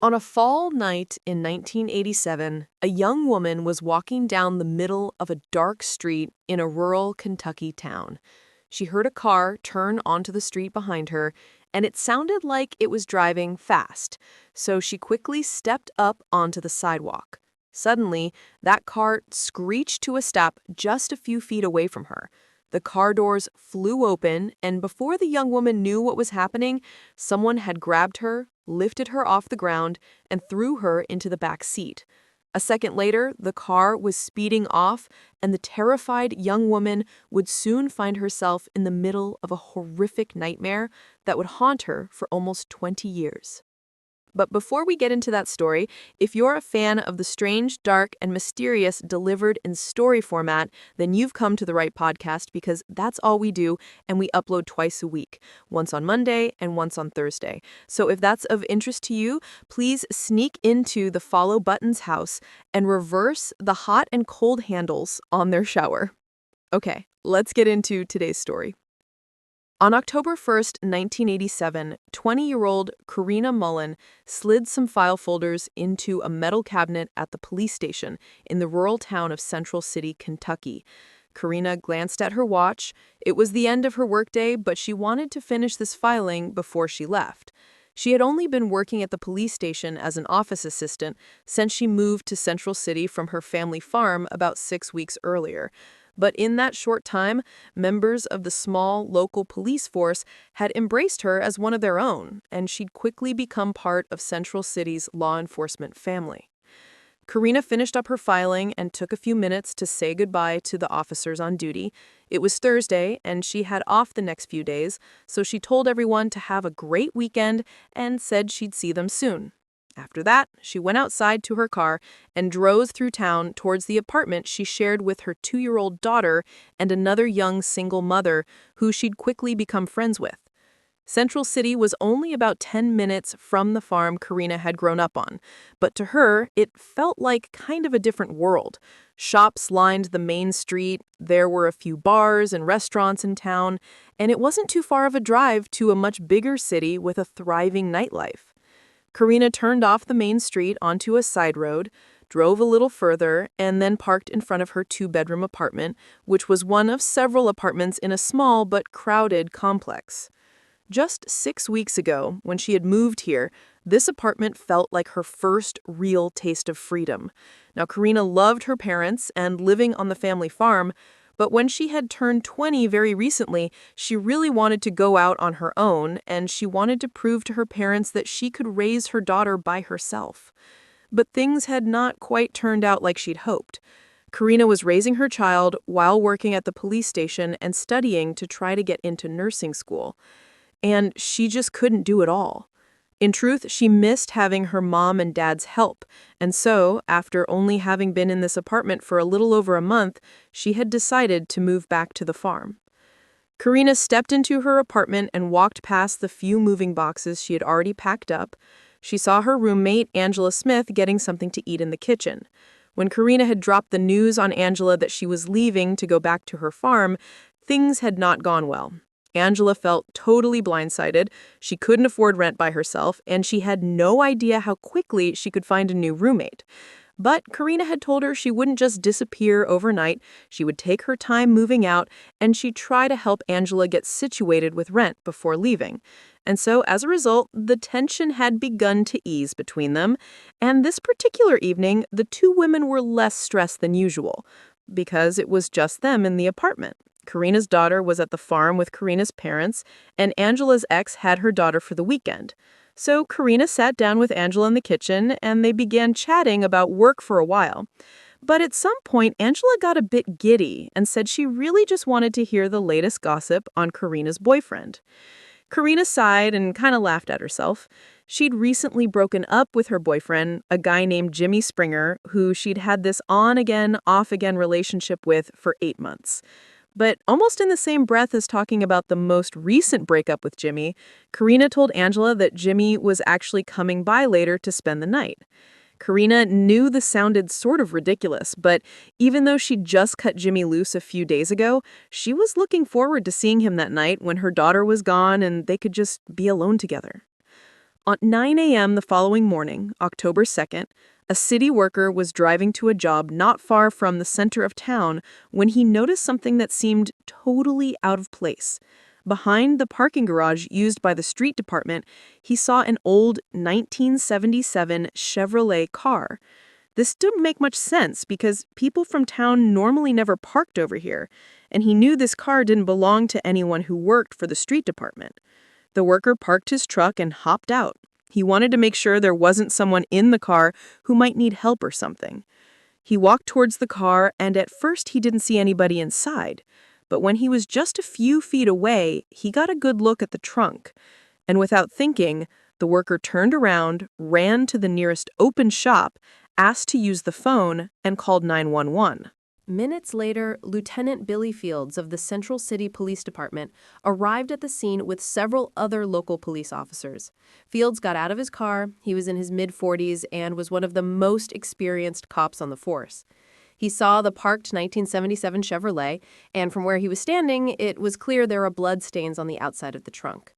On a fall night in 1987, a young woman was walking down the middle of a dark street in a rural Kentucky town. She heard a car turn onto the street behind her, and it sounded like it was driving fast, so she quickly stepped up onto the sidewalk. Suddenly, that car screeched to a stop just a few feet away from her. The car doors flew open, and before the young woman knew what was happening, someone had grabbed her, lifted her off the ground, and threw her into the back seat. A second later, the car was speeding off, and the terrified young woman would soon find herself in the middle of a horrific nightmare that would haunt her for almost 20 years. But before we get into that story, if you're a fan of the strange, dark, and mysterious delivered in story format, then you've come to the right podcast because that's all we do, and we upload twice a week, once on Monday and once on Thursday. So if that's of interest to you, please sneak into the follow button's house and reverse the hot and cold handles on their shower. Okay, let's get into today's story. On October 1st, 1987, 20-year-old Karina Mullen slid some file folders into a metal cabinet at the police station in the rural town of Central City, Kentucky. Karina glanced at her watch. It was the end of her workday, but she wanted to finish this filing before she left. She had only been working at the police station as an office assistant since she moved to Central City from her family farm about 6 weeks earlier. But in that short time, members of the small local police force had embraced her as one of their own, and she'd quickly become part of Central City's law enforcement family. Karina finished up her filing and took a few minutes to say goodbye to the officers on duty. It was Thursday, and she had off the next few days, so she told everyone to have a great weekend and said she'd see them soon. After that, she went outside to her car and drove through town towards the apartment she shared with her 2-year-old daughter and another young single mother who she'd quickly become friends with. Central City was only about 10 minutes from the farm Karina had grown up on, but to her, it felt like kind of a different world. Shops lined the main street, there were a few bars and restaurants in town, and it wasn't too far of a drive to a much bigger city with a thriving nightlife. Karina turned off the main street onto a side road, drove a little further, and then parked in front of her 2-bedroom apartment, which was one of several apartments in a small but crowded complex. Just 6 weeks ago, when she had moved here, this apartment felt like her first real taste of freedom. Now, Karina loved her parents and living on the family farm, but when she had turned 20 very recently, she really wanted to go out on her own, and she wanted to prove to her parents that she could raise her daughter by herself. But things had not quite turned out like she'd hoped. Karina was raising her child while working at the police station and studying to try to get into nursing school. And she just couldn't do it all. In truth, she missed having her mom and dad's help, and so, after only having been in this apartment for a little over a month, she had decided to move back to the farm. Karina stepped into her apartment and walked past the few moving boxes she had already packed up. She saw her roommate, Angela Smith, getting something to eat in the kitchen. When Karina had dropped the news on Angela that she was leaving to go back to her farm, things had not gone well. Angela felt totally blindsided. She couldn't afford rent by herself, and she had no idea how quickly she could find a new roommate. But Karina had told her she wouldn't just disappear overnight. She would take her time moving out, and she'd try to help Angela get situated with rent before leaving. And so, as a result, the tension had begun to ease between them. And this particular evening, the two women were less stressed than usual, because it was just them in the apartment. Karina's daughter was at the farm with Karina's parents, and Angela's ex had her daughter for the weekend. So Karina sat down with Angela in the kitchen, and they began chatting about work for a while. But at some point, Angela got a bit giddy and said she really just wanted to hear the latest gossip on Karina's boyfriend. Karina sighed and kind of laughed at herself. She'd recently broken up with her boyfriend, a guy named Jimmy Springer, who she'd had this on-again, off-again relationship with for 8 months. But almost in the same breath as talking about the most recent breakup with Jimmy, Karina told Angela that Jimmy was actually coming by later to spend the night. Karina knew this sounded sort of ridiculous, but even though she'd just cut Jimmy loose a few days ago, she was looking forward to seeing him that night when her daughter was gone and they could just be alone together. At 9 a.m. the following morning, October 2nd, a city worker was driving to a job not far from the center of town when he noticed something that seemed totally out of place. Behind the parking garage used by the street department, he saw an old 1977 Chevrolet car. This didn't make much sense because people from town normally never parked over here, and he knew this car didn't belong to anyone who worked for the street department. The worker parked his truck and hopped out. He wanted to make sure there wasn't someone in the car who might need help or something. He walked towards the car, and at first he didn't see anybody inside. But when he was just a few feet away, he got a good look at the trunk. And without thinking, the worker turned around, ran to the nearest open shop, asked to use the phone, and called 911. Minutes later, Lieutenant Billy Fields of the Central City Police Department arrived at the scene with several other local police officers. Fields got out of his car, he was in his mid-40s, and was one of the most experienced cops on the force. He saw the parked 1977 Chevrolet, and from where he was standing, it was clear there were blood stains on the outside of the trunk.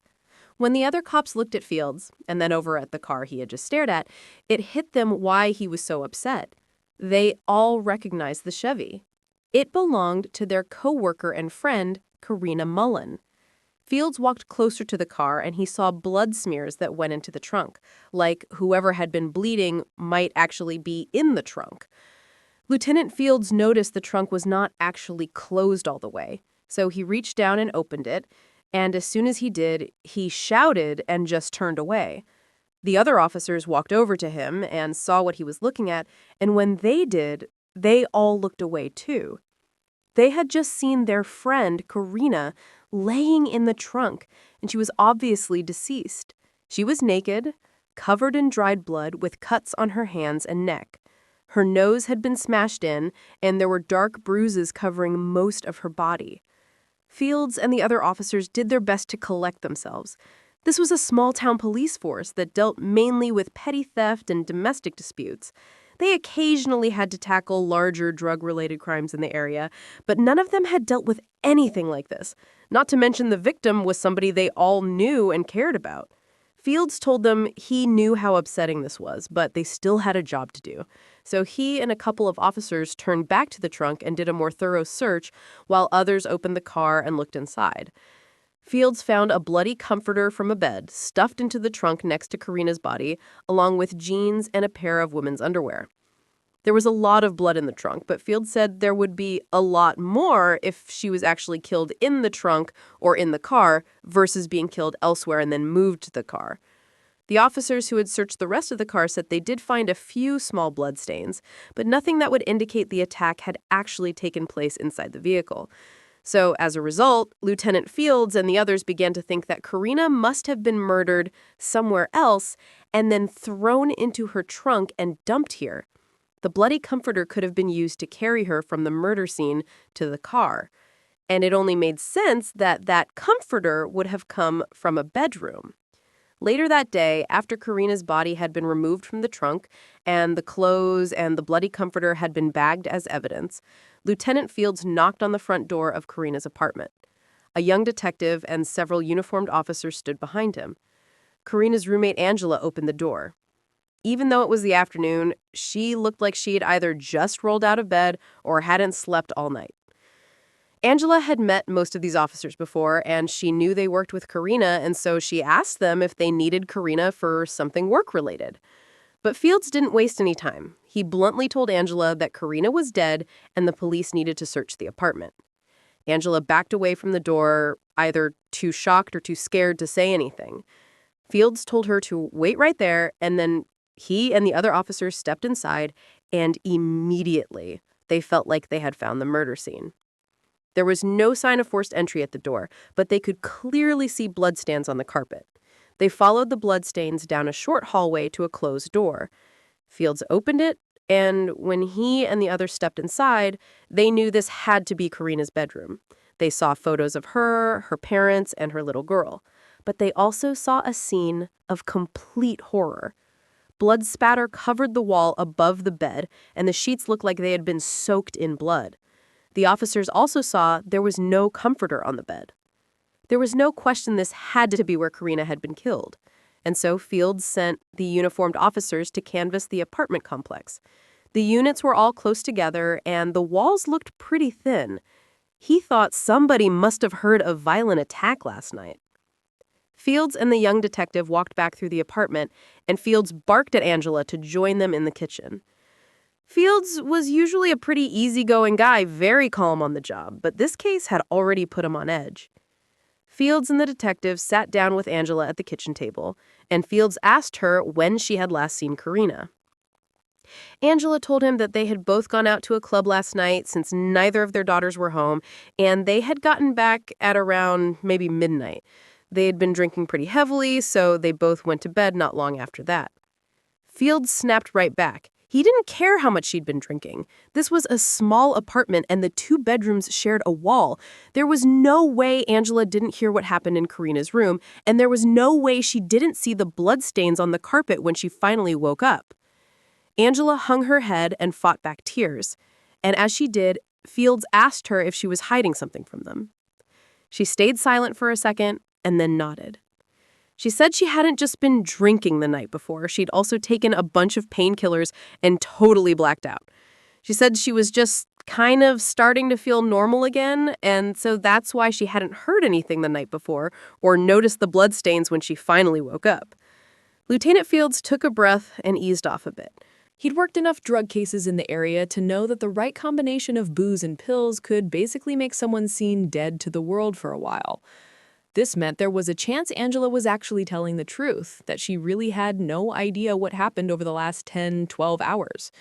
When the other cops looked at Fields, and then over at the car he had just stared at, it hit them why he was so upset. They all recognized the Chevy. It belonged to their co-worker and friend, Karina Mullen. Fields walked closer to the car and he saw blood smears that went into the trunk, like whoever had been bleeding might actually be in the trunk. Lieutenant Fields noticed the trunk was not actually closed all the way, so he reached down and opened it, and as soon as he did, he shouted and just turned away. The other officers walked over to him and saw what he was looking at, and when they did, they all looked away too. They had just seen their friend, Karina, laying in the trunk, and she was obviously deceased. She was naked, covered in dried blood with cuts on her hands and neck. Her nose had been smashed in, and there were dark bruises covering most of her body. Fields and the other officers did their best to collect themselves. This was a small-town police force that dealt mainly with petty theft and domestic disputes. They occasionally had to tackle larger drug-related crimes in the area, but none of them had dealt with anything like this. Not to mention the victim was somebody they all knew and cared about. Fields told them he knew how upsetting this was, but they still had a job to do. So he and a couple of officers turned back to the trunk and did a more thorough search, while others opened the car and looked inside. Fields found a bloody comforter from a bed stuffed into the trunk next to Karina's body, along with jeans and a pair of women's underwear. There was a lot of blood in the trunk, but Fields said there would be a lot more if she was actually killed in the trunk or in the car versus being killed elsewhere and then moved to the car. The officers who had searched the rest of the car said they did find a few small blood stains, but nothing that would indicate the attack had actually taken place inside the vehicle. So, as a result, Lieutenant Fields and the others began to think that Karina must have been murdered somewhere else and then thrown into her trunk and dumped here. The bloody comforter could have been used to carry her from the murder scene to the car. And it only made sense that that comforter would have come from a bedroom. Later that day, after Karina's body had been removed from the trunk and the clothes and the bloody comforter had been bagged as evidence, Lieutenant Fields knocked on the front door of Karina's apartment. A young detective and several uniformed officers stood behind him. Karina's roommate Angela opened the door. Even though it was the afternoon, she looked like she had either just rolled out of bed or hadn't slept all night. Angela had met most of these officers before, and she knew they worked with Karina, and so she asked them if they needed Karina for something work-related. But Fields didn't waste any time. He bluntly told Angela that Karina was dead and the police needed to search the apartment. Angela backed away from the door, either too shocked or too scared to say anything. Fields told her to wait right there, and then he and the other officers stepped inside, and immediately they felt like they had found the murder scene. There was no sign of forced entry at the door, but they could clearly see bloodstains on the carpet. They followed the bloodstains down a short hallway to a closed door. Fields opened it, and when he and the others stepped inside, they knew this had to be Karina's bedroom. They saw photos of her, her parents, and her little girl. But they also saw a scene of complete horror. Blood spatter covered the wall above the bed, and the sheets looked like they had been soaked in blood. The officers also saw there was no comforter on the bed. There was no question this had to be where Karina had been killed. and so Fields sent the uniformed officers to canvass the apartment complex. The units were all close together, and the walls looked pretty thin. He thought somebody must have heard a violent attack last night. Fields and the young detective walked back through the apartment, and Fields barked at Angela to join them in the kitchen. Fields was usually a pretty easygoing guy, very calm on the job, but this case had already put him on edge. Fields and the detective sat down with Angela at the kitchen table, and Fields asked her when she had last seen Karina. Angela told him that they had both gone out to a club last night since neither of their daughters were home, and they had gotten back at around maybe midnight. They had been drinking pretty heavily, so they both went to bed not long after that. Fields snapped right back. He didn't care how much she'd been drinking. This was a small apartment, and the two bedrooms shared a wall. There was no way Angela didn't hear what happened in Karina's room, and there was no way she didn't see the bloodstains on the carpet when she finally woke up. Angela hung her head and fought back tears, and as she did, Fields asked her if she was hiding something from them. She stayed silent for a second and then nodded. She said she hadn't just been drinking the night before, she'd also taken a bunch of painkillers and totally blacked out. She said she was just kind of starting to feel normal again, and so that's why she hadn't heard anything the night before or noticed the bloodstains when she finally woke up. Lieutenant Fields took a breath and eased off a bit. He'd worked enough drug cases in the area to know that the right combination of booze and pills could basically make someone seem dead to the world for a while. This meant there was a chance Angela was actually telling the truth, that she really had no idea what happened over the last 10, 12 hours.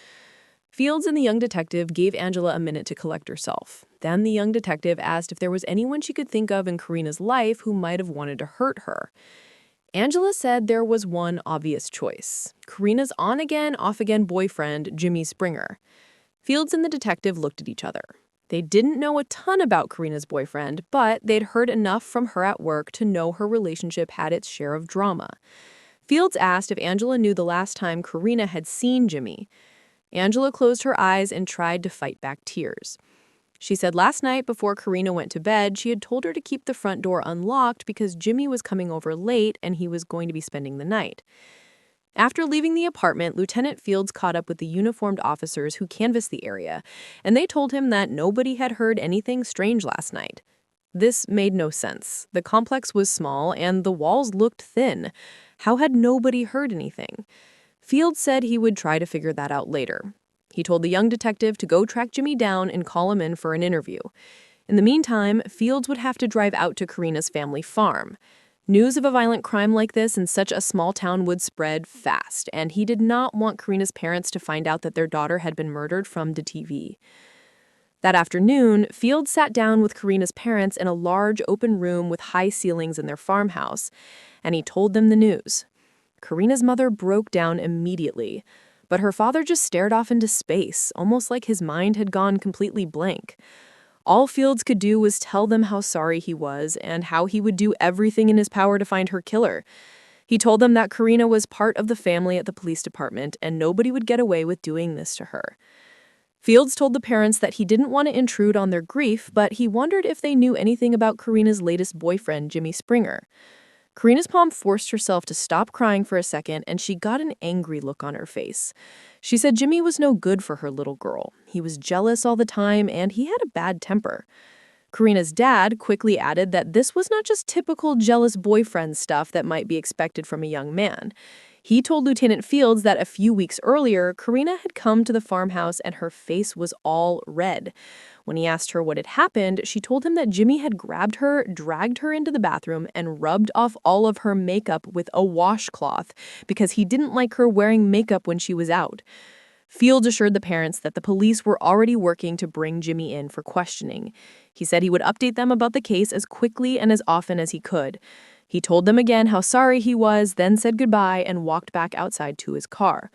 Fields and the young detective gave Angela a minute to collect herself. Then the young detective asked if there was anyone she could think of in Karina's life who might have wanted to hurt her. Angela said there was one obvious choice: Karina's on-again, off-again boyfriend, Jimmy Springer. Fields and the detective looked at each other. They didn't know a ton about Karina's boyfriend, but they'd heard enough from her at work to know her relationship had its share of drama. Fields asked if Angela knew the last time Karina had seen Jimmy. Angela closed her eyes and tried to fight back tears. She said last night before Karina went to bed, she had told her to keep the front door unlocked because Jimmy was coming over late and he was going to be spending the night. After leaving the apartment, Lieutenant Fields caught up with the uniformed officers who canvassed the area, and they told him that nobody had heard anything strange last night. This made no sense. The complex was small, and the walls looked thin. How had nobody heard anything? Fields said he would try to figure that out later. He told the young detective to go track Jimmy down and call him in for an interview. In the meantime, Fields would have to drive out to Karina's family farm. News of a violent crime like this in such a small town would spread fast, and he did not want Karina's parents to find out that their daughter had been murdered from the TV. That afternoon, Fields sat down with Karina's parents in a large open room with high ceilings in their farmhouse, and he told them the news. Karina's mother broke down immediately, but her father just stared off into space, almost like his mind had gone completely blank. All Fields could do was tell them how sorry he was and how he would do everything in his power to find her killer. He told them that Karina was part of the family at the police department and nobody would get away with doing this to her. Fields told the parents that he didn't want to intrude on their grief, but he wondered if they knew anything about Karina's latest boyfriend, Jimmy Springer. Karina's mom forced herself to stop crying for a second, and she got an angry look on her face. She said Jimmy was no good for her little girl. He was jealous all the time, and he had a bad temper. Karina's dad quickly added that this was not just typical jealous boyfriend stuff that might be expected from a young man. He told Lieutenant Fields that a few weeks earlier, Karina had come to the farmhouse and her face was all red. When he asked her what had happened, she told him that Jimmy had grabbed her, dragged her into the bathroom, and rubbed off all of her makeup with a washcloth because he didn't like her wearing makeup when she was out. Fields assured the parents that the police were already working to bring Jimmy in for questioning. He said he would update them about the case as quickly and as often as he could. He told them again how sorry he was, then said goodbye and walked back outside to his car.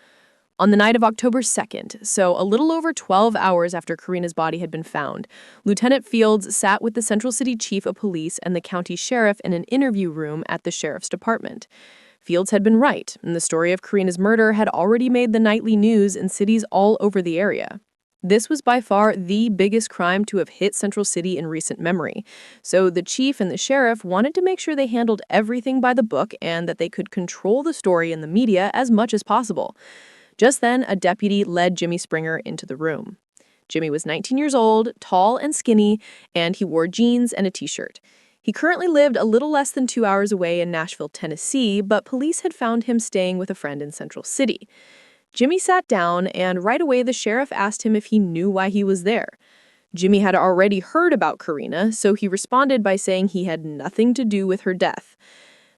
On the night of October 2nd, so a little over 12 hours after Karina's body had been found, Lieutenant Fields sat with the Central City Chief of Police and the county sheriff in an interview room at the sheriff's department. Fields had been right, and the story of Karina's murder had already made the nightly news in cities all over the area. This was by far the biggest crime to have hit Central City in recent memory. So the chief and the sheriff wanted to make sure they handled everything by the book and that they could control the story in the media as much as possible. Just then, a deputy led Jimmy Springer into the room. Jimmy was 19 years old, tall and skinny, and he wore jeans and a t-shirt. He currently lived a little less than 2 hours away in Nashville, Tennessee, but police had found him staying with a friend in Central City. Jimmy sat down, and right away the sheriff asked him if he knew why he was there. Jimmy had already heard about Karina, so he responded by saying he had nothing to do with her death.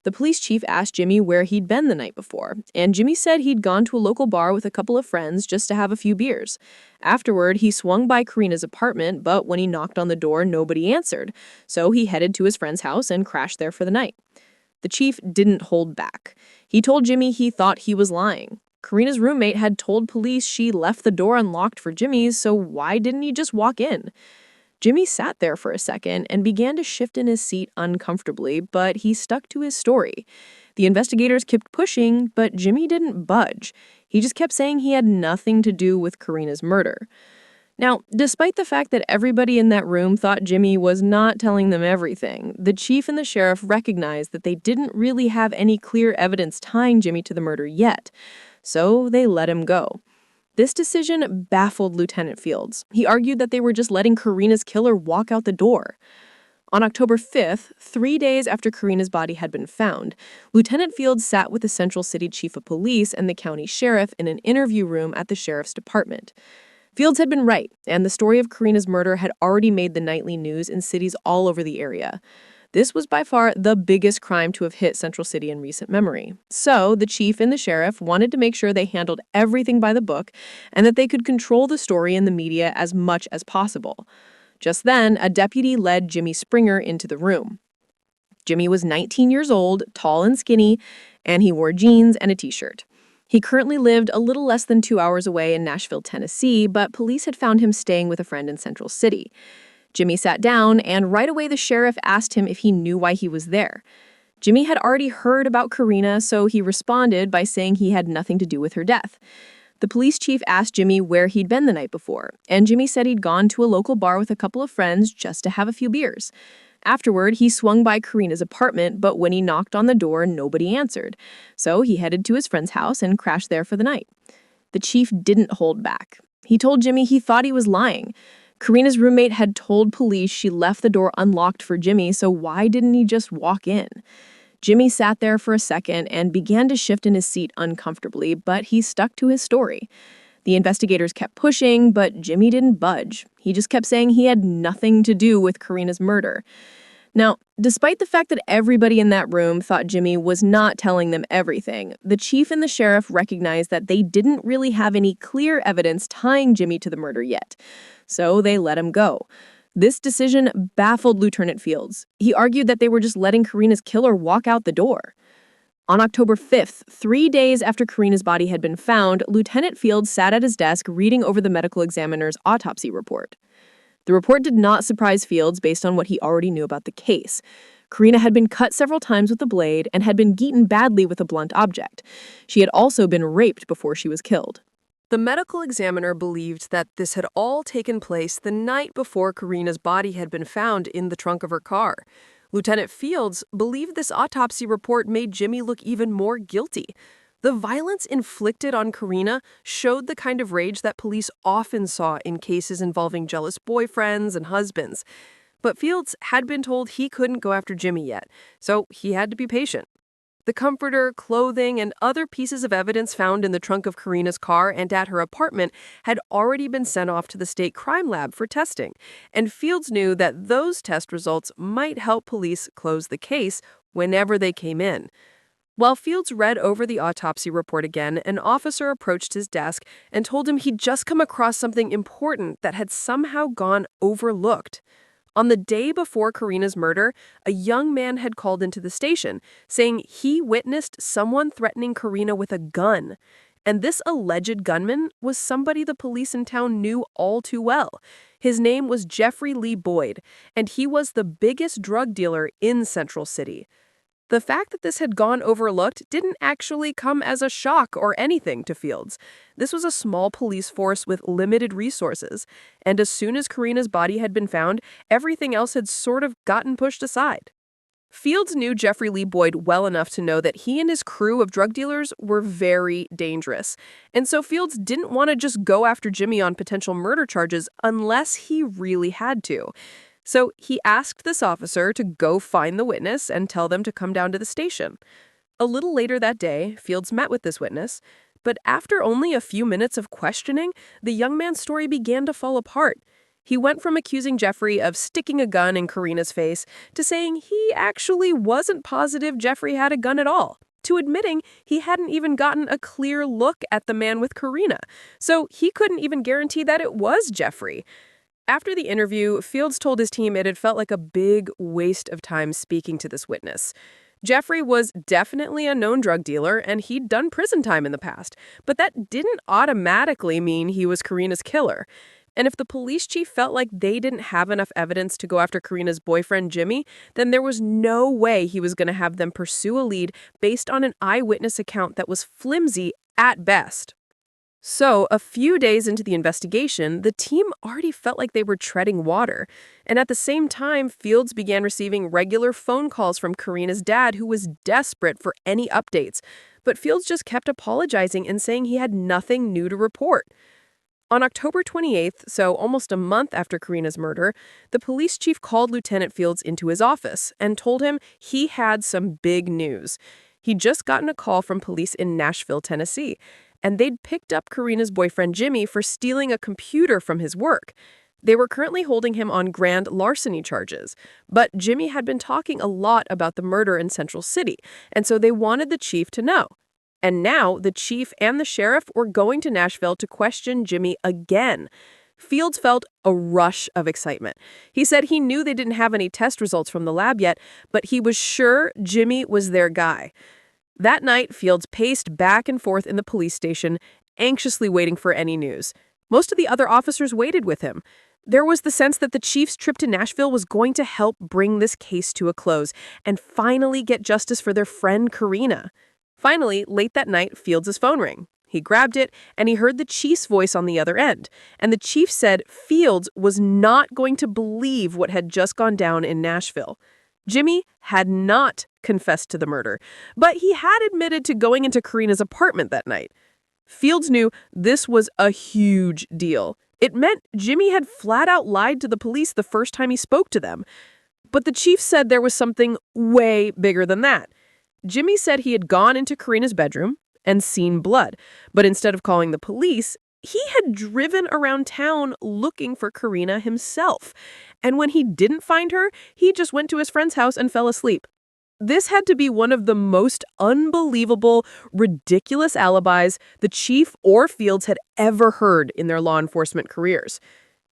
The police chief asked Jimmy where he'd been the night before, and Jimmy said he'd gone to a local bar with a couple of friends just to have a few beers. Afterward, he swung by Karina's apartment, but when he knocked on the door, nobody answered, so he headed to his friend's house and crashed there for the night. The chief didn't hold back. He told Jimmy he thought he was lying. Karina's roommate had told police she left the door unlocked for Jimmy's, so why didn't he just walk in? Jimmy sat there for a second and began to shift in his seat uncomfortably, but he stuck to his story. The investigators kept pushing, but Jimmy didn't budge. He just kept saying he had nothing to do with Karina's murder. Now, despite the fact that everybody in that room thought Jimmy was not telling them everything, the chief and the sheriff recognized that they didn't really have any clear evidence tying Jimmy to the murder yet, so they let him go. This decision baffled Lieutenant Fields. He argued that they were just letting Karina's killer walk out the door. On October 5th, 3 days after Karina's body had been found, Lieutenant Fields sat with the Central City Chief of Police and the county sheriff in an interview room at the sheriff's department. Fields had been right, and the story of Karina's murder had already made the nightly news in cities all over the area. This was by far the biggest crime to have hit Central City in recent memory. So the chief and the sheriff wanted to make sure they handled everything by the book and that they could control the story in the media as much as possible. Just then, a deputy led Jimmy Springer into the room. Jimmy was 19 years old, tall and skinny, and he wore jeans and a t-shirt. He currently lived a little less than 2 hours away in Nashville, Tennessee, but police had found him staying with a friend in Central City. Jimmy sat down, and right away the sheriff asked him if he knew why he was there. Jimmy had already heard about Karina, so he responded by saying he had nothing to do with her death. The police chief asked Jimmy where he'd been the night before, and Jimmy said he'd gone to a local bar with a couple of friends just to have a few beers. Afterward, he swung by Karina's apartment, but when he knocked on the door, nobody answered. So he headed to his friend's house and crashed there for the night. The chief didn't hold back. He told Jimmy he thought he was lying. Karina's roommate had told police she left the door unlocked for Jimmy, so why didn't he just walk in? Jimmy sat there for a second and began to shift in his seat uncomfortably, but he stuck to his story. The investigators kept pushing, but Jimmy didn't budge. He just kept saying he had nothing to do with Karina's murder. Now, despite the fact that everybody in that room thought Jimmy was not telling them everything, the chief and the sheriff recognized that they didn't really have any clear evidence tying Jimmy to the murder yet. So they let him go. This decision baffled Lieutenant Fields. He argued that they were just letting Karina's killer walk out the door. On October 5th, 3 days after Karina's body had been found, Lieutenant Fields sat at his desk reading over the medical examiner's autopsy report. The report did not surprise Fields based on what he already knew about the case. Karina had been cut several times with a blade and had been beaten badly with a blunt object. She had also been raped before she was killed. The medical examiner believed that this had all taken place the night before Karina's body had been found in the trunk of her car. Lieutenant Fields believed this autopsy report made Jimmy look even more guilty. The violence inflicted on Karina showed the kind of rage that police often saw in cases involving jealous boyfriends and husbands. But Fields had been told he couldn't go after Jimmy yet, so he had to be patient. The comforter, clothing, and other pieces of evidence found in the trunk of Karina's car and at her apartment had already been sent off to the state crime lab for testing, and Fields knew that those test results might help police close the case whenever they came in. While Fields read over the autopsy report again, an officer approached his desk and told him he'd just come across something important that had somehow gone overlooked. On the day before Karina's murder, a young man had called into the station, saying he witnessed someone threatening Karina with a gun. And this alleged gunman was somebody the police in town knew all too well. His name was Jeffrey Lee Boyd, and he was the biggest drug dealer in Central City. The fact that this had gone overlooked didn't actually come as a shock or anything to Fields. This was a small police force with limited resources, and as soon as Karina's body had been found, everything else had sort of gotten pushed aside. Fields knew Jeffrey Lee Boyd well enough to know that he and his crew of drug dealers were very dangerous. And so Fields didn't want to just go after Jimmy on potential murder charges unless he really had to. So he asked this officer to go find the witness and tell them to come down to the station. A little later that day, Fields met with this witness, but after only a few minutes of questioning, the young man's story began to fall apart. He went from accusing Jeffrey of sticking a gun in Karina's face to saying he actually wasn't positive Jeffrey had a gun at all, to admitting he hadn't even gotten a clear look at the man with Karina, so he couldn't even guarantee that it was Jeffrey. After the interview, Fields told his team it had felt like a big waste of time speaking to this witness. Jeffrey was definitely a known drug dealer, and he'd done prison time in the past, but that didn't automatically mean he was Karina's killer. And if the police chief felt like they didn't have enough evidence to go after Karina's boyfriend, Jimmy, then there was no way he was going to have them pursue a lead based on an eyewitness account that was flimsy at best. So, a few days into the investigation, the team already felt like they were treading water. And at the same time, Fields began receiving regular phone calls from Karina's dad, who was desperate for any updates. But Fields just kept apologizing and saying he had nothing new to report. On October 28th, so almost a month after Karina's murder, the police chief called Lieutenant Fields into his office and told him he had some big news. He'd just gotten a call from police in Nashville, Tennessee, and they'd picked up Karina's boyfriend Jimmy for stealing a computer from his work. They were currently holding him on grand larceny charges, but Jimmy had been talking a lot about the murder in Central City, and so they wanted the chief to know. And now the chief and the sheriff were going to Nashville to question Jimmy again. Fields felt a rush of excitement. He said he knew they didn't have any test results from the lab yet, but he was sure Jimmy was their guy. That night, Fields paced back and forth in the police station, anxiously waiting for any news. Most of the other officers waited with him. There was the sense that the chief's trip to Nashville was going to help bring this case to a close and finally get justice for their friend Karina. Finally, late that night, Fields' phone rang. He grabbed it, and he heard the chief's voice on the other end. And the chief said Fields was not going to believe what had just gone down in Nashville. Jimmy had not confessed to the murder, but he had admitted to going into Karina's apartment that night. Fields knew this was a huge deal. It meant Jimmy had flat out lied to the police the first time he spoke to them. But the chief said there was something way bigger than that. Jimmy said he had gone into Karina's bedroom and seen blood, but instead of calling the police, he had driven around town looking for Karina himself. And when he didn't find her, he just went to his friend's house and fell asleep. This had to be one of the most unbelievable, ridiculous alibis the chief or Fields had ever heard in their law enforcement careers.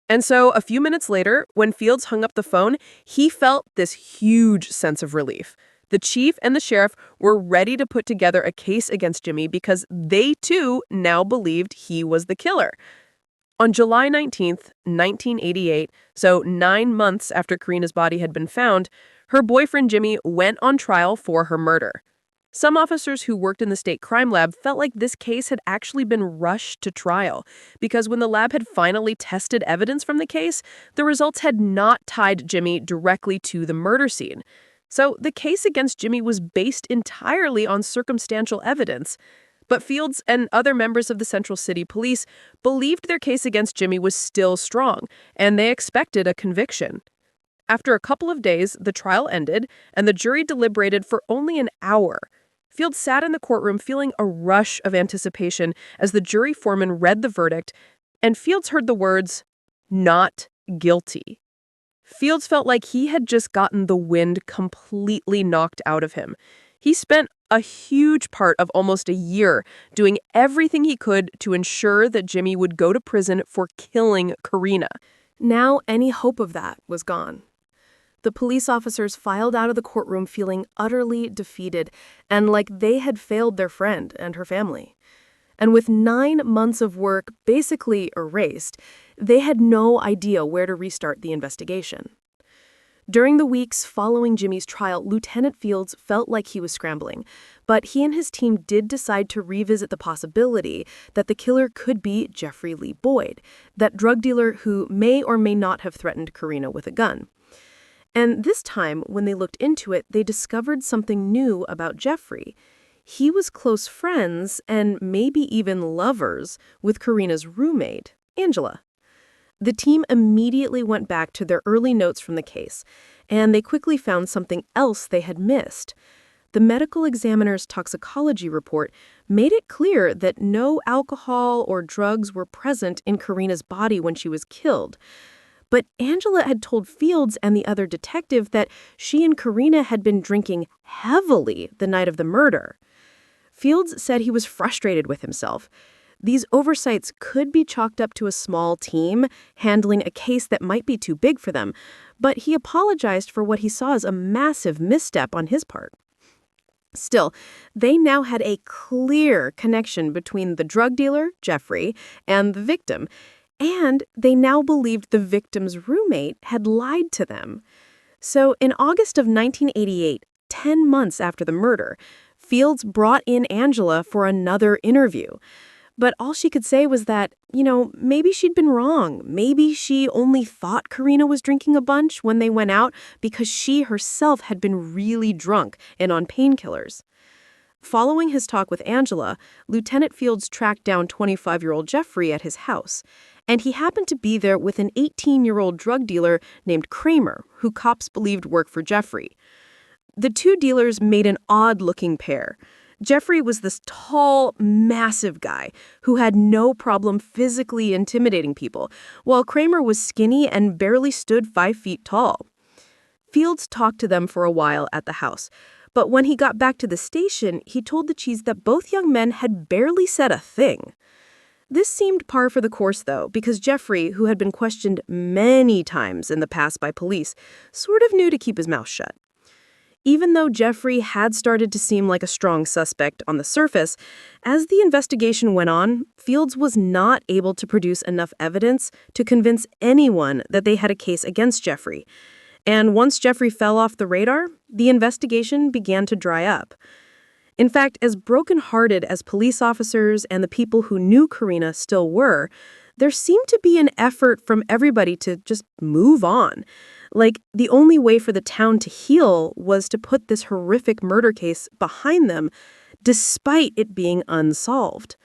And so a few minutes later, when Fields hung up the phone, he felt this huge sense of relief. The chief and the sheriff were ready to put together a case against Jimmy because they, too, now believed he was the killer. On July 19th, 1988, so 9 months after Karina's body had been found, her boyfriend Jimmy went on trial for her murder. Some officers who worked in the state crime lab felt like this case had actually been rushed to trial because when the lab had finally tested evidence from the case, the results had not tied Jimmy directly to the murder scene. So the case against Jimmy was based entirely on circumstantial evidence. But Fields and other members of the Central City Police believed their case against Jimmy was still strong, and they expected a conviction. After a couple of days, the trial ended, and the jury deliberated for only an hour. Fields sat in the courtroom feeling a rush of anticipation as the jury foreman read the verdict, and Fields heard the words, "Not guilty." Fields felt like he had just gotten the wind completely knocked out of him. He spent a huge part of almost a year doing everything he could to ensure that Jimmy would go to prison for killing Karina. Now, any hope of that was gone. The police officers filed out of the courtroom feeling utterly defeated and like they had failed their friend and her family. And with 9 months of work basically erased, they had no idea where to restart the investigation. During the weeks following Jimmy's trial, Lieutenant Fields felt like he was scrambling, but he and his team did decide to revisit the possibility that the killer could be Jeffrey Lee Boyd, that drug dealer who may or may not have threatened Karina with a gun. And this time, when they looked into it, they discovered something new about Jeffrey. He was close friends, and maybe even lovers, with Karina's roommate, Angela. The team immediately went back to their early notes from the case, and they quickly found something else they had missed. The medical examiner's toxicology report made it clear that no alcohol or drugs were present in Karina's body when she was killed. But Angela had told Fields and the other detective that she and Karina had been drinking heavily the night of the murder. Fields said he was frustrated with himself. These oversights could be chalked up to a small team handling a case that might be too big for them, but he apologized for what he saw as a massive misstep on his part. Still, they now had a clear connection between the drug dealer, Jeffrey, and the victim, and they now believed the victim's roommate had lied to them. So in August of 1988, 10 months after the murder, Fields brought in Angela for another interview. But all she could say was that, maybe she'd been wrong. Maybe she only thought Karina was drinking a bunch when they went out because she herself had been really drunk and on painkillers. Following his talk with Angela, Lieutenant Fields tracked down 25-year-old Jeffrey at his house, and he happened to be there with an 18-year-old drug dealer named Kramer, who cops believed worked for Jeffrey. The two dealers made an odd-looking pair. Jeffrey was this tall, massive guy who had no problem physically intimidating people, while Kramer was skinny and barely stood 5 feet tall. Fields talked to them for a while at the house, but when he got back to the station, he told the chiefs that both young men had barely said a thing. This seemed par for the course, though, because Jeffrey, who had been questioned many times in the past by police, sort of knew to keep his mouth shut. Even though Jeffrey had started to seem like a strong suspect on the surface, as the investigation went on, Fields was not able to produce enough evidence to convince anyone that they had a case against Jeffrey. And once Jeffrey fell off the radar, the investigation began to dry up. In fact, as brokenhearted as police officers and the people who knew Karina still were, there seemed to be an effort from everybody to just move on. Like, the only way for the town to heal was to put this horrific murder case behind them, despite it being unsolved.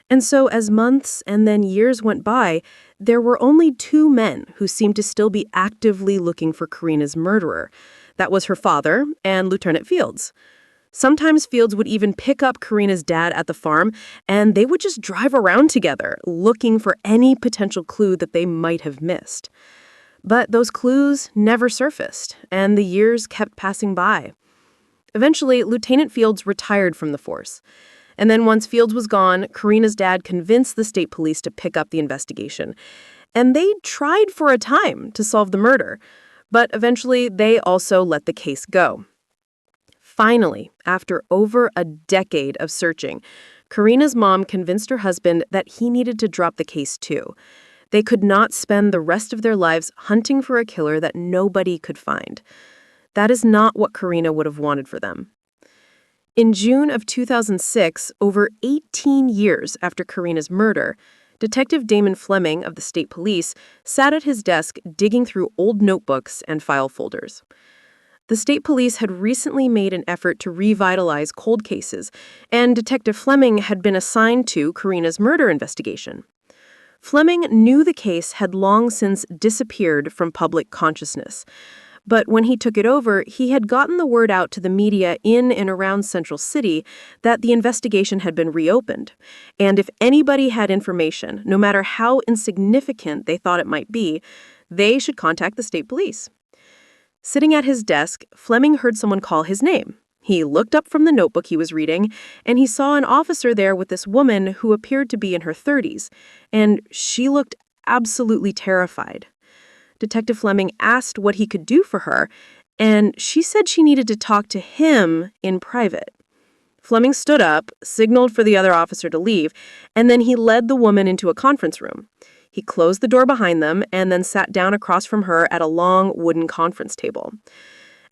And so as months and then years went by, there were only 2 men who seemed to still be actively looking for Karina's murderer. That was her father and Lieutenant Fields. Sometimes Fields would even pick up Karina's dad at the farm, and they would just drive around together, looking for any potential clue that they might have missed. But those clues never surfaced, and the years kept passing by. Eventually, Lieutenant Fields retired from the force. And then once Fields was gone, Karina's dad convinced the state police to pick up the investigation. And they tried for a time to solve the murder, but eventually they also let the case go. Finally, after over a decade of searching, Karina's mom convinced her husband that he needed to drop the case too. They could not spend the rest of their lives hunting for a killer that nobody could find. That is not what Karina would have wanted for them. In June of 2006, over 18 years after Karina's murder, Detective Damon Fleming of the state police sat at his desk digging through old notebooks and file folders. The state police had recently made an effort to revitalize cold cases, and Detective Fleming had been assigned to Karina's murder investigation. Fleming knew the case had long since disappeared from public consciousness. But when he took it over, he had gotten the word out to the media in and around Central City that the investigation had been reopened. And if anybody had information, no matter how insignificant they thought it might be, they should contact the state police. Sitting at his desk, Fleming heard someone call his name. He looked up from the notebook he was reading, and he saw an officer there with this woman who appeared to be in her 30s, and she looked absolutely terrified. Detective Fleming asked what he could do for her, and she said she needed to talk to him in private. Fleming stood up, signaled for the other officer to leave, and then he led the woman into a conference room. He closed the door behind them and then sat down across from her at a long wooden conference table.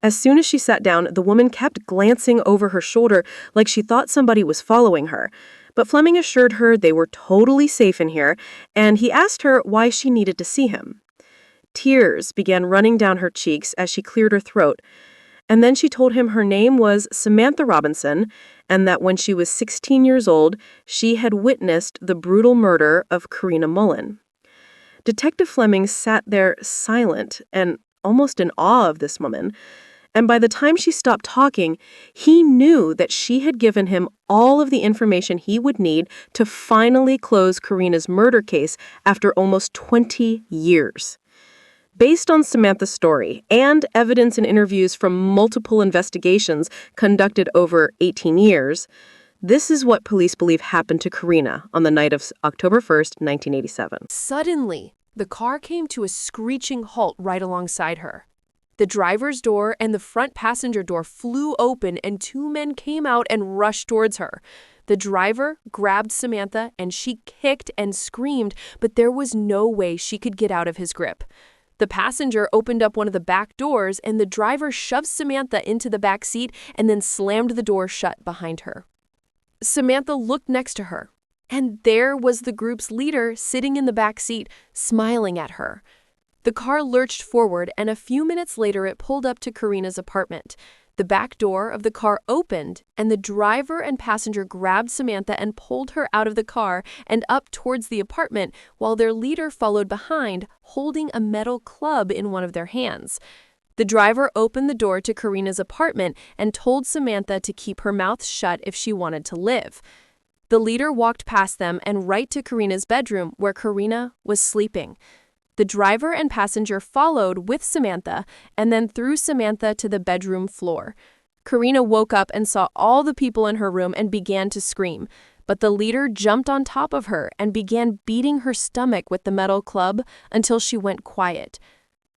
As soon as she sat down, the woman kept glancing over her shoulder like she thought somebody was following her. But Fleming assured her they were totally safe in here, and he asked her why she needed to see him. Tears began running down her cheeks as she cleared her throat, and then she told him her name was Samantha Robinson, and that when she was 16 years old, she had witnessed the brutal murder of Karina Mullen. Detective Fleming sat there silent and almost in awe of this woman, and by the time she stopped talking, he knew that she had given him all of the information he would need to finally close Karina's murder case after almost 20 years. Based on Samantha's story and evidence and interviews from multiple investigations conducted over 18 years, this is what police believe happened to Karina on the night of October 1st, 1987. Suddenly, the car came to a screeching halt right alongside her. The driver's door and the front passenger door flew open and two men came out and rushed towards her. The driver grabbed Samantha and she kicked and screamed, but there was no way she could get out of his grip. The passenger opened up one of the back doors and the driver shoved Samantha into the back seat and then slammed the door shut behind her. Samantha looked next to her, and there was the group's leader sitting in the back seat, smiling at her. The car lurched forward, and a few minutes later it pulled up to Karina's apartment. The back door of the car opened, and the driver and passenger grabbed Samantha and pulled her out of the car and up towards the apartment, while their leader followed behind, holding a metal club in one of their hands. The driver opened the door to Karina's apartment and told Samantha to keep her mouth shut if she wanted to live. The leader walked past them and right to Karina's bedroom, where Karina was sleeping. The driver and passenger followed with Samantha and then threw Samantha to the bedroom floor. Karina woke up and saw all the people in her room and began to scream, but the leader jumped on top of her and began beating her stomach with the metal club until she went quiet.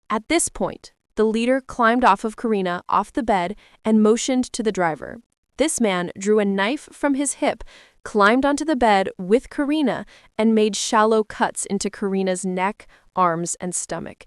At this point, the leader climbed off of Karina off the bed and motioned to the driver. This man drew a knife from his hip, climbed onto the bed with Karina, and made shallow cuts into Karina's neck, arms, and stomach.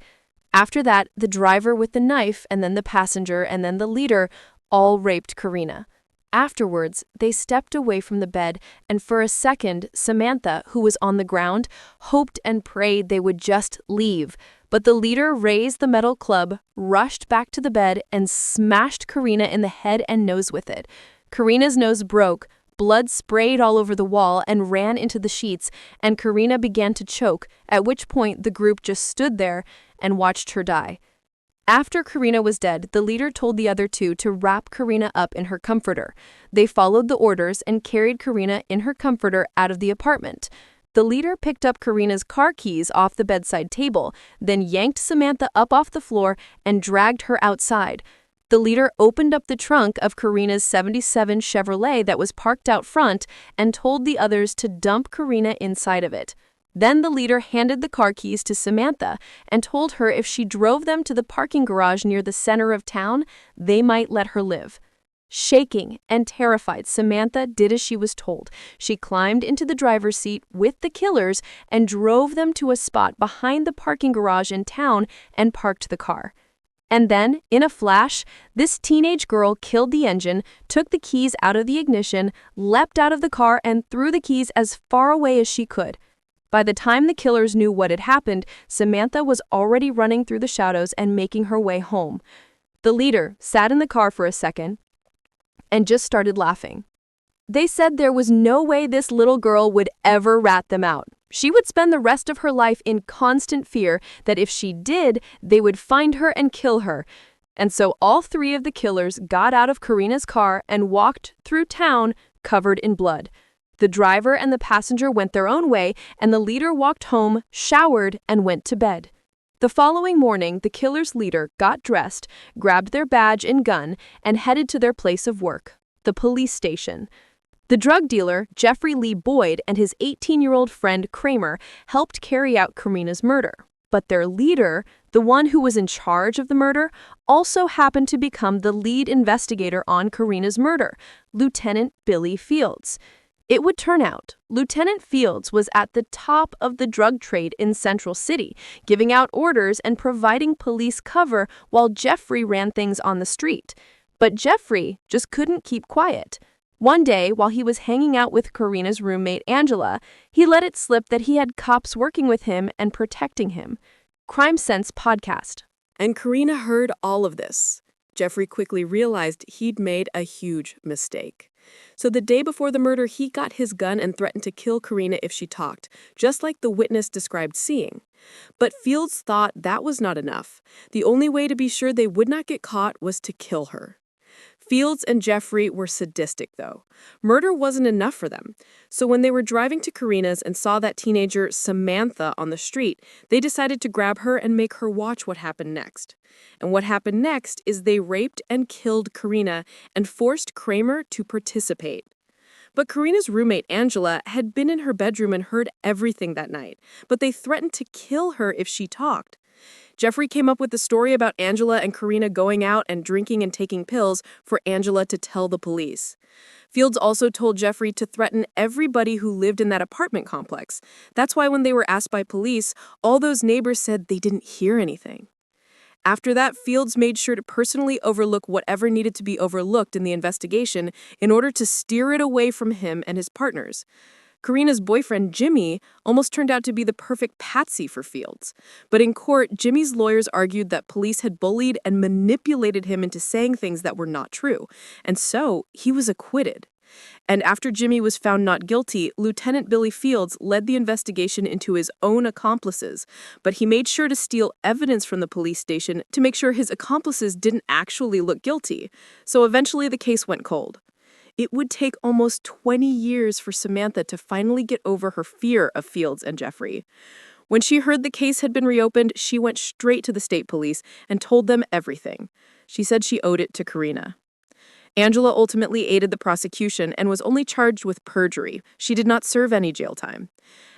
After that, the driver with the knife, and then the passenger, and then the leader all raped Karina. Afterwards, they stepped away from the bed, and for a second, Samantha, who was on the ground, hoped and prayed they would just leave. But the leader raised the metal club, rushed back to the bed, and smashed Karina in the head and nose with it. Karina's nose broke, blood sprayed all over the wall and ran into the sheets, and Karina began to choke, at which point the group just stood there and watched her die. After Karina was dead, the leader told the other two to wrap Karina up in her comforter. They followed the orders and carried Karina in her comforter out of the apartment. The leader picked up Karina's car keys off the bedside table, then yanked Samantha up off the floor and dragged her outside. The leader opened up the trunk of Karina's '77 Chevrolet that was parked out front and told the others to dump Karina inside of it. Then the leader handed the car keys to Samantha and told her if she drove them to the parking garage near the center of town, they might let her live. Shaking and terrified, Samantha did as she was told. She climbed into the driver's seat with the killers and drove them to a spot behind the parking garage in town and parked the car. And then, in a flash, this teenage girl killed the engine, took the keys out of the ignition, leapt out of the car, and threw the keys as far away as she could. By the time the killers knew what had happened, Samantha was already running through the shadows and making her way home. The leader sat in the car for a second and just started laughing. They said there was no way this little girl would ever rat them out. She would spend the rest of her life in constant fear that if she did, they would find her and kill her. And so all three of the killers got out of Karina's car and walked through town covered in blood. The driver and the passenger went their own way, and the leader walked home, showered, and went to bed. The following morning, the killer's leader got dressed, grabbed their badge and gun, and headed to their place of work, the police station. The drug dealer, Jeffrey Lee Boyd, and his 18-year-old friend Kramer helped carry out Karina's murder. But their leader, the one who was in charge of the murder, also happened to become the lead investigator on Karina's murder, Lieutenant Billy Fields. It would turn out Lieutenant Fields was at the top of the drug trade in Central City, giving out orders and providing police cover while Jeffrey ran things on the street. But Jeffrey just couldn't keep quiet. One day, while he was hanging out with Karina's roommate Angela, he let it slip that he had cops working with him and protecting him. Crime Sense Podcast. And Karina heard all of this. Jeffrey quickly realized he'd made a huge mistake. So the day before the murder, he got his gun and threatened to kill Karina if she talked, just like the witness described seeing. But Fields thought that was not enough. The only way to be sure they would not get caught was to kill her. Fields and Jeffrey were sadistic, though. Murder wasn't enough for them. So when they were driving to Karina's and saw that teenager Samantha on the street, they decided to grab her and make her watch what happened next. And what happened next is they raped and killed Karina and forced Kramer to participate. But Karina's roommate, Angela, had been in her bedroom and heard everything that night, but they threatened to kill her if she talked. Jeffrey came up with the story about Angela and Karina going out and drinking and taking pills for Angela to tell the police. Fields also told Jeffrey to threaten everybody who lived in that apartment complex. That's why when they were asked by police, all those neighbors said they didn't hear anything. After that, Fields made sure to personally overlook whatever needed to be overlooked in the investigation in order to steer it away from him and his partners. Karina's boyfriend, Jimmy, almost turned out to be the perfect patsy for Fields. But in court, Jimmy's lawyers argued that police had bullied and manipulated him into saying things that were not true, and so he was acquitted. And after Jimmy was found not guilty, Lieutenant Billy Fields led the investigation into his own accomplices, but he made sure to steal evidence from the police station to make sure his accomplices didn't actually look guilty. So eventually the case went cold. It would take almost 20 years for Samantha to finally get over her fear of Fields and Jeffrey. When she heard the case had been reopened, she went straight to the state police and told them everything. She said she owed it to Karina. Angela ultimately aided the prosecution and was only charged with perjury. She did not serve any jail time.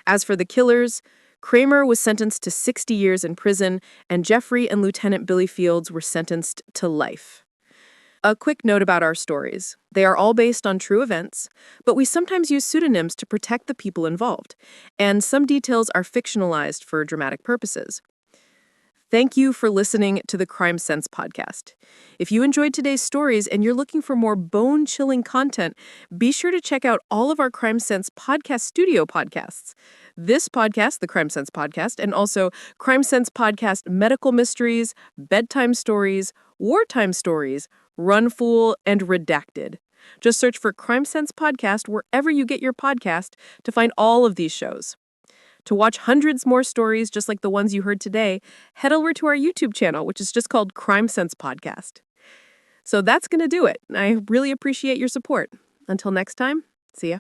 As for the killers, Kramer was sentenced to 60 years in prison, and Jeffrey and Lieutenant Billy Fields were sentenced to life. A quick note about our stories. They are all based on true events, but we sometimes use pseudonyms to protect the people involved, and some details are fictionalized for dramatic purposes. Thank you for listening to the Crime Sense podcast. If you enjoyed today's stories and you're looking for more bone-chilling content, be sure to check out all of our Crime Sense podcast studio podcasts. This podcast, the Crime Sense podcast, and also Crime Sense podcast Medical Mysteries, Bedtime Stories, Wartime Stories, Run Fool, and Redacted. Just search for Crime Sense podcast wherever you get your podcast to find all of these shows. To watch hundreds more stories just like the ones you heard today, head over to our YouTube channel, which is just called Crime Sense Podcast. So that's going to do it. I really appreciate your support. Until next time, see ya.